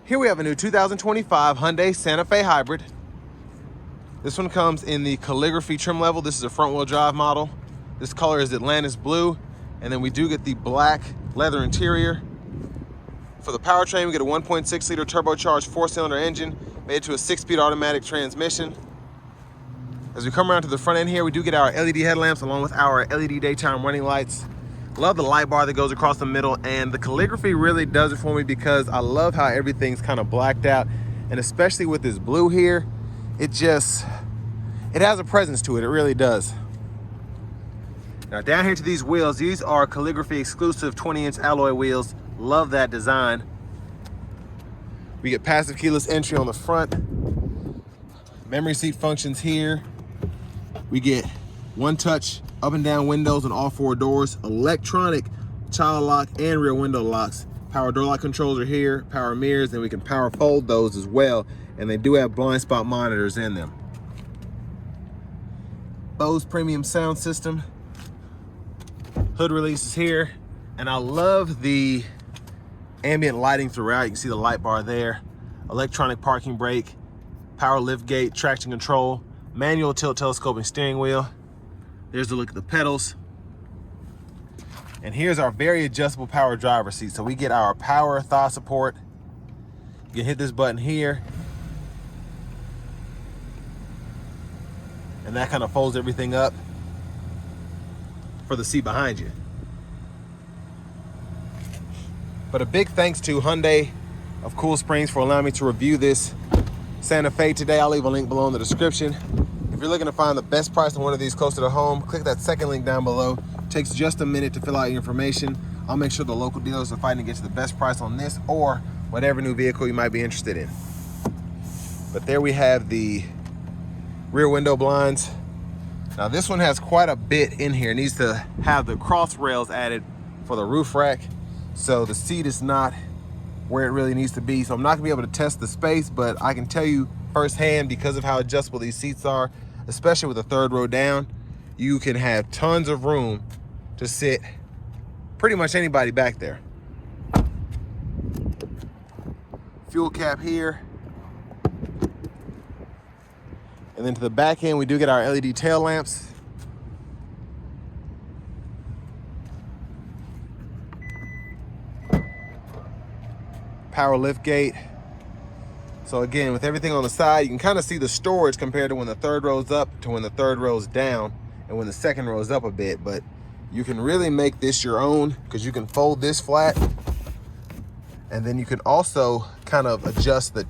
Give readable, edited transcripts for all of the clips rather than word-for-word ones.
Here we have a new 2025 Hyundai Santa Fe Hybrid. This one comes in the Calligraphy trim level. This is a front wheel drive model. This color is Atlantis blue. And then we do get the black leather interior. For the powertrain, we get a 1.6 liter turbocharged 4-cylinder engine made to a 6-speed automatic transmission. As we come around to the front end here, we do get our LED headlamps along with our LED daytime running lights. Love the light bar that goes across the middle, and the Calligraphy really does it for me because I love how everything's kind of blacked out, and especially with this blue here, it has a presence to it. It really does. Now down here to these wheels, these are Calligraphy exclusive 20-inch alloy wheels. Love that design. We get passive keyless entry on the front. Memory seat functions here. We get one-touch up and down windows on all 4 doors, electronic child lock and rear window locks. Power door lock controls are here, power mirrors, and we can power fold those as well. And they do have blind spot monitors in them. Bose premium sound system. Hood release is here. And I love the ambient lighting throughout. You can see the light bar there. Electronic parking brake, power lift gate, traction control, manual tilt telescoping steering wheel. There's a look at the pedals. And here's our very adjustable power driver seat. So we get our power thigh support. You can hit this button here. And that kind of folds everything up for the seat behind you. But a big thanks to Hyundai of Cool Springs for allowing me to review this Santa Fe today. I'll leave a link below in the description. If you're looking to find the best price on one of these closer to home, click that second link down below. It takes just a minute to fill out your information. I'll make sure the local dealers are fighting to get you the best price on this or whatever new vehicle you might be interested in. But there we have the rear window blinds. Now this one has quite a bit in here. It needs to have the cross rails added for the roof rack. So the seat is not where it really needs to be. So I'm not gonna be able to test the space, but I can tell you firsthand, because of how adjustable these seats are, especially with the 3rd row down, you can have tons of room to sit pretty much anybody back there. Fuel cap here. And then to the back end, we do get our LED tail lamps. Power lift gate. So again, with everything on the side, you can kind of see the storage compared to when the 3rd row's up to when the 3rd row's down and when the 2nd row's up a bit. But you can really make this your own because you can fold this flat, and then you can also kind of adjust the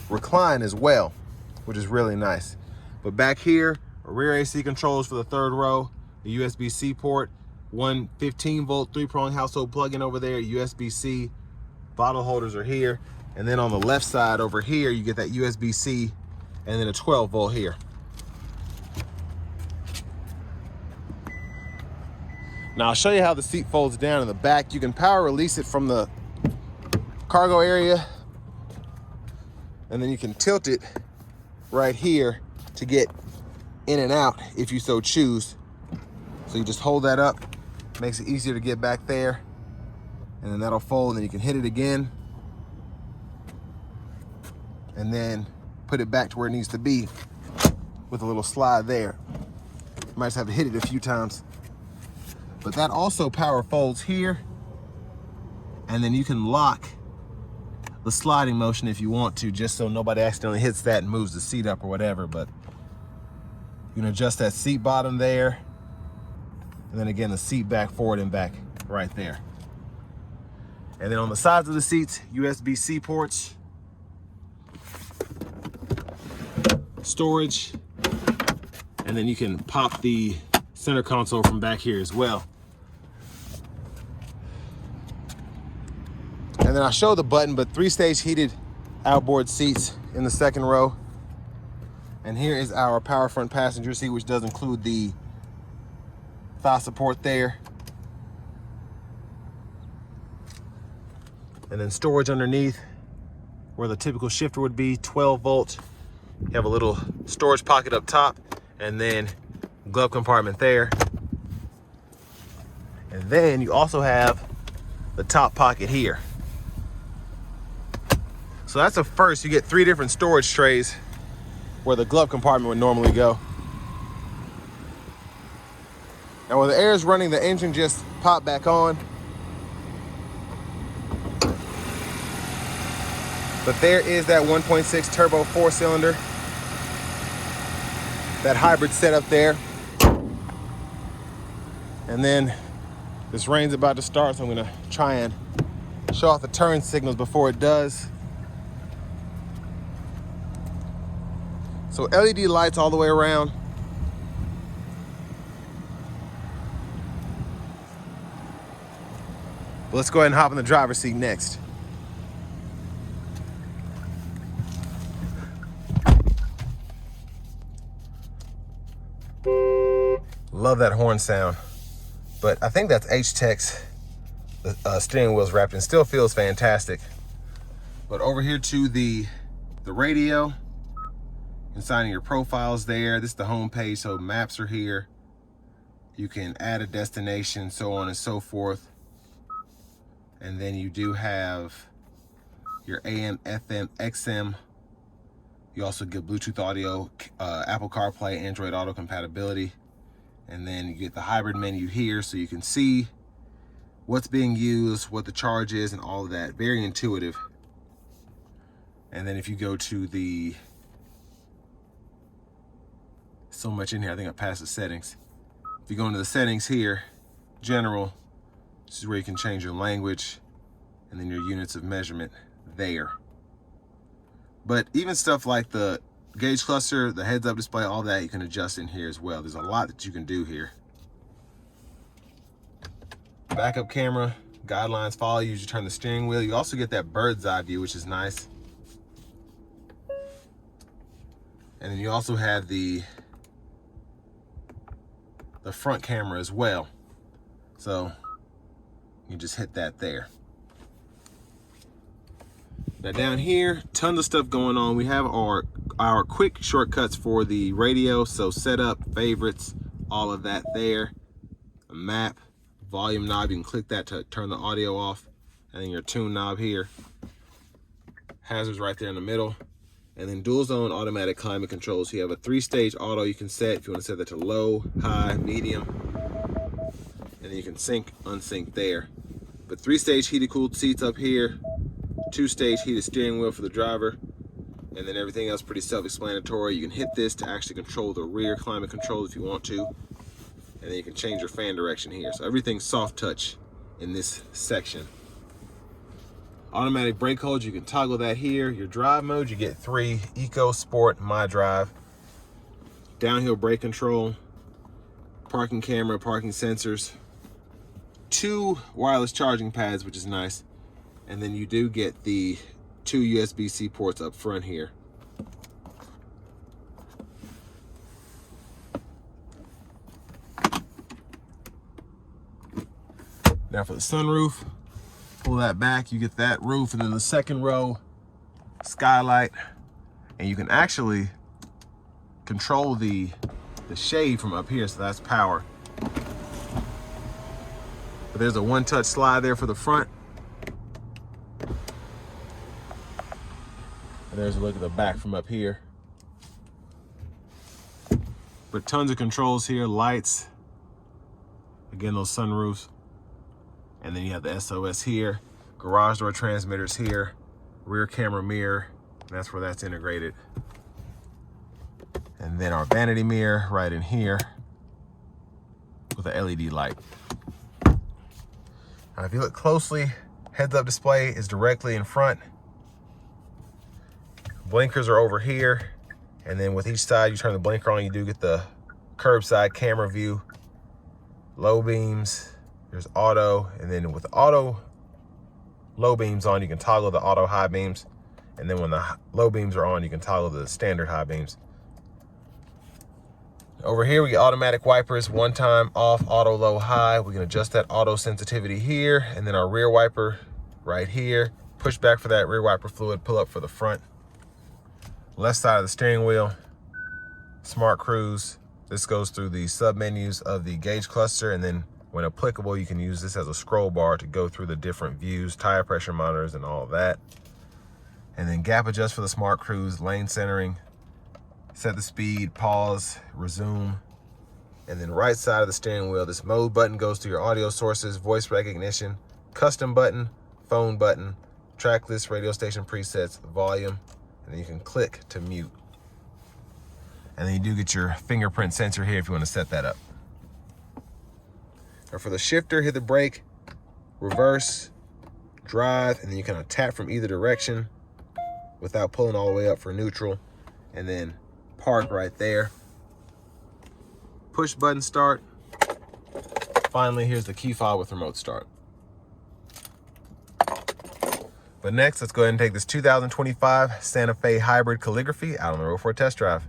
recline as well, which is really nice. But back here, rear AC controls for the 3rd row, the USB-C port, one 15-volt 3-prong household plug-in over there, USB-C. Bottle holders are here. And then on the left side over here, you get that USB-C and then a 12-volt here. Now I'll show you how the seat folds down in the back. You can power release it from the cargo area, and then you can tilt it right here to get in and out if you so choose. So you just hold that up, makes it easier to get back there, and then that'll fold, and then you can hit it again and then put it back to where it needs to be with a little slide there. You might just have to hit it a few times. But that also power folds here, and then you can lock the sliding motion if you want to, just so nobody accidentally hits that and moves the seat up or whatever. But you can adjust that seat bottom there, and then again the seat back, forward and back right there. And then on the sides of the seats, USB-C ports, storage, and then you can pop the center console from back here as well. And then I'll show the button, but 3-stage heated outboard seats in the 2nd row. And here is our power front passenger seat, which does include the thigh support there. And then storage underneath where the typical shifter would be, 12-volt. You have a little storage pocket up top, and then glove compartment there. And then you also have the top pocket here. So that's a first. You get 3 different storage trays where the glove compartment would normally go. And when the air is running, the engine just popped back on. But there is that 1.6 turbo 4-cylinder. That hybrid setup there. And then this rain's about to start, so I'm gonna try and show off the turn signals before it does. So LED lights all the way around. But let's go ahead and hop in the driver's seat next. Love that horn sound, but I think that's H-Tech's. The steering wheel's wrapped in, still feels fantastic. But over here to the radio, and signing your profiles there. This is the home page, so maps are here. You can add a destination, so on and so forth. And then you do have your AM, FM, XM. You also get Bluetooth audio, Apple CarPlay, Android Auto compatibility. And then you get the hybrid menu here, so you can see what's being used, what the charge is, and all of that. Very intuitive. And then if you go to the, so much in here, I think I passed the settings. If you go into the settings here, general, this is where you can change your language, and then your units of measurement there. But even stuff like the gauge cluster, the heads-up display, all that you can adjust in here as well. There's a lot that you can do here. Backup camera, guidelines follow you as you turn the steering wheel. You also get that bird's eye view, which is nice. And then you also have the front camera as well. So you just hit that there. Now down here, tons of stuff going on. We have our quick shortcuts for the radio. So setup, favorites, all of that there. A map, volume knob, you can click that to turn the audio off. And then your tune knob here. Hazards right there in the middle. And then dual zone automatic climate control. So you have a 3-stage auto you can set if you want to set that to low, high, medium. And then you can sync, unsync there. But 3-stage heated cooled seats up here. 2-stage heated steering wheel for the driver. And then everything else pretty self-explanatory. You can hit this to actually control the rear climate control if you want to. And then you can change your fan direction here. So everything's soft touch in this section. Automatic brake hold, you can toggle that here. Your drive mode, you get 3, Eco, Sport, My Drive. Downhill brake control, parking camera, parking sensors, 2 wireless charging pads, which is nice. And then you do get the 2 USB-C ports up front here. Now for the sunroof, pull that back, you get that roof, and then the second row, skylight, and you can actually control the shade from up here, so that's power. But there's a one-touch slide there for the front. And there's a look at the back from up here. But tons of controls here, lights, again, those sunroofs. And then you have the SOS here, garage door transmitters here, rear camera mirror, and that's where that's integrated. And then our vanity mirror right in here with a LED light. Now if you look closely, heads-up display is directly in front. Blinkers are over here, and then with each side you turn the blinker on, you do get the curbside camera view, low beams. There's auto, and then with auto low beams on, you can toggle the auto high beams. And then when the low beams are on, you can toggle the standard high beams. Over here, we get automatic wipers, 1 time off, auto low high. We can adjust that auto sensitivity here. And then our rear wiper right here. Push back for that rear wiper fluid, pull up for the front. Left side of the steering wheel, smart cruise. This goes through the sub menus of the gauge cluster, and then when applicable, you can use this as a scroll bar to go through the different views, tire pressure monitors, and all of that. And then gap adjust for the smart cruise, lane centering, set the speed, pause, resume. And then right side of the steering wheel, this mode button goes to your audio sources, voice recognition, custom button, phone button, track list, radio station presets, volume, and then you can click to mute. And then you do get your fingerprint sensor here if you want to set that up. Or for the shifter, hit the brake, reverse, drive, and then you kind of tap from either direction without pulling all the way up for neutral, and then park right there. Push button start. Finally, here's the key fob with remote start. But next, let's go ahead and take this 2025 Santa Fe Hybrid Calligraphy out on the road for a test drive.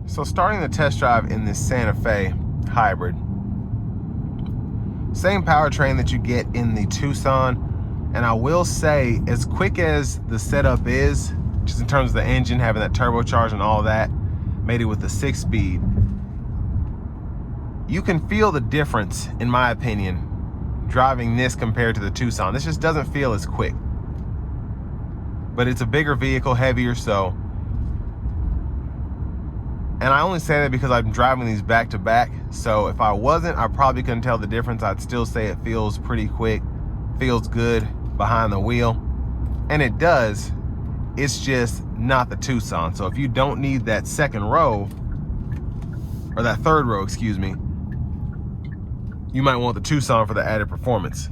So starting the test drive in this Santa Fe Hybrid, same powertrain that you get in the Tucson. And I will say, as quick as the setup is, just in terms of the engine, having that turbocharge and all that, made it with the 6-speed, you can feel the difference, in my opinion, driving this compared to the Tucson. This just doesn't feel as quick. But it's a bigger vehicle, heavier, so. And I only say that because I'm driving these back to back. So if I wasn't, I probably couldn't tell the difference. I'd still say it feels pretty quick, feels good behind the wheel. And it does. It's just not the Tucson. So if you don't need that second row, or that third row, excuse me, you might want the Tucson for the added performance.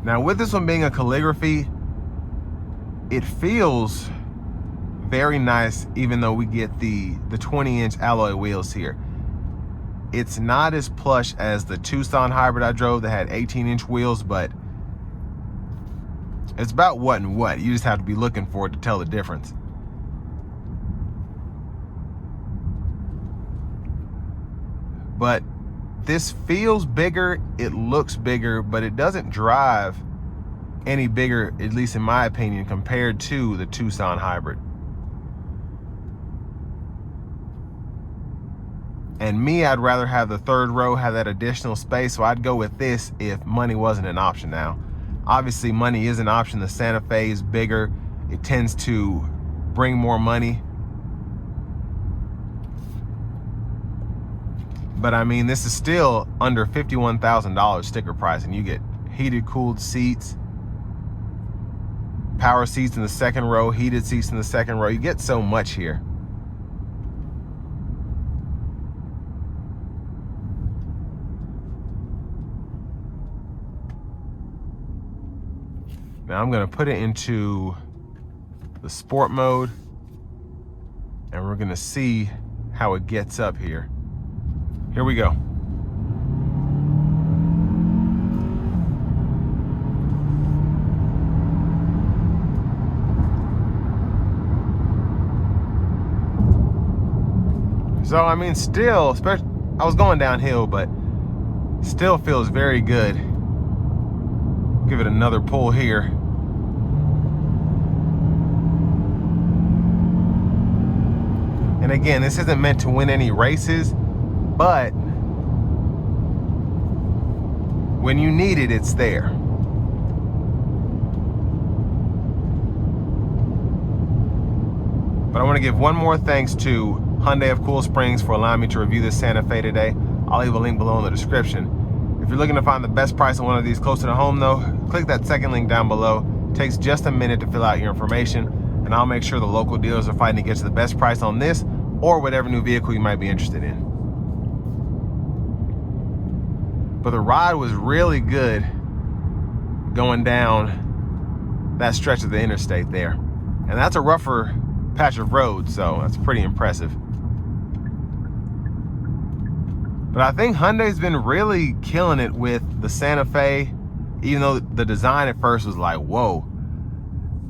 Now with this one being a Calligraphy, it feels very nice, even though we get the 20-inch alloy wheels here. It's not as plush as the Tucson Hybrid I drove that had 18-inch wheels, but it's about what and what. You just have to be looking for it to tell the difference. But this feels bigger, it looks bigger, but it doesn't drive any bigger, at least in my opinion, compared to the Tucson Hybrid. And me, I'd rather have the third row, have that additional space, so I'd go with this if money wasn't an option. Now, obviously money is an option. The Santa Fe is bigger. It tends to bring more money. But I mean, this is still under $51,000 sticker price, and you get heated, cooled seats, power seats in the second row, heated seats in the second row. You get so much here. Now I'm gonna put it into the sport mode, and we're gonna see how it gets up here. Here we go. So, I mean, still, especially, I was going downhill, but still feels very good. Give it another pull here. And again, this isn't meant to win any races, but when you need it, it's there. But I want to give one more thanks to Hyundai of Cool Springs for allowing me to review this Santa Fe today. I'll leave a link below in the description. If you're looking to find the best price on one of these closer to home though, click that second link down below. It takes just a minute to fill out your information, and I'll make sure the local dealers are fighting to get you the best price on this or whatever new vehicle you might be interested in. But the ride was really good going down that stretch of the interstate there. And that's a rougher patch of road, so that's pretty impressive. But I think Hyundai's been really killing it with the Santa Fe, even though the design at first was like, whoa.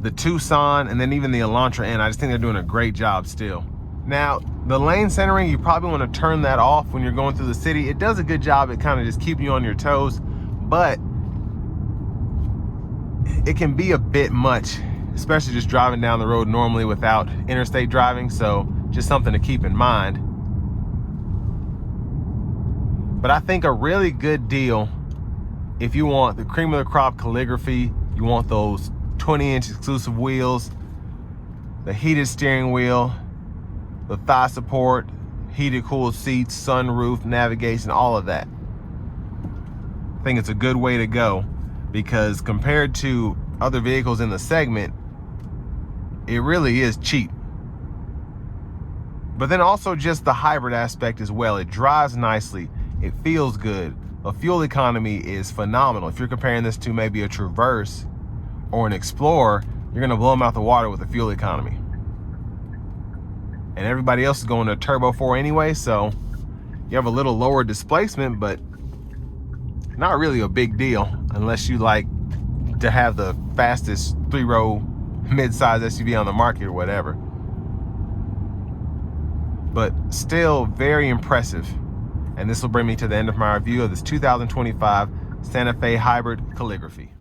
The Tucson and then even the Elantra N, I just think they're doing a great job still. Now, the lane centering, you probably want to turn that off when you're going through the city. It does a good job at kind of just keeping you on your toes, but it can be a bit much, especially just driving down the road normally without interstate driving, so just something to keep in mind. But I think a really good deal if you want the cream of the crop Calligraphy, you want those 20-inch exclusive wheels, the heated steering wheel, the thigh support, heated cooled seats, sunroof, navigation, all of that. I think it's a good way to go, because compared to other vehicles in the segment, it really is cheap. But then also just the hybrid aspect as well. It drives nicely, it feels good. The fuel economy is phenomenal. If you're comparing this to maybe a Traverse or an Explorer, you're gonna blow them out the water with the fuel economy. And everybody else is going to Turbo 4 anyway, so you have a little lower displacement, but not really a big deal unless you like to have the fastest 3-row mid-size SUV on the market or whatever. But still very impressive. And this will bring me to the end of my review of this 2025 Santa Fe Hybrid Calligraphy.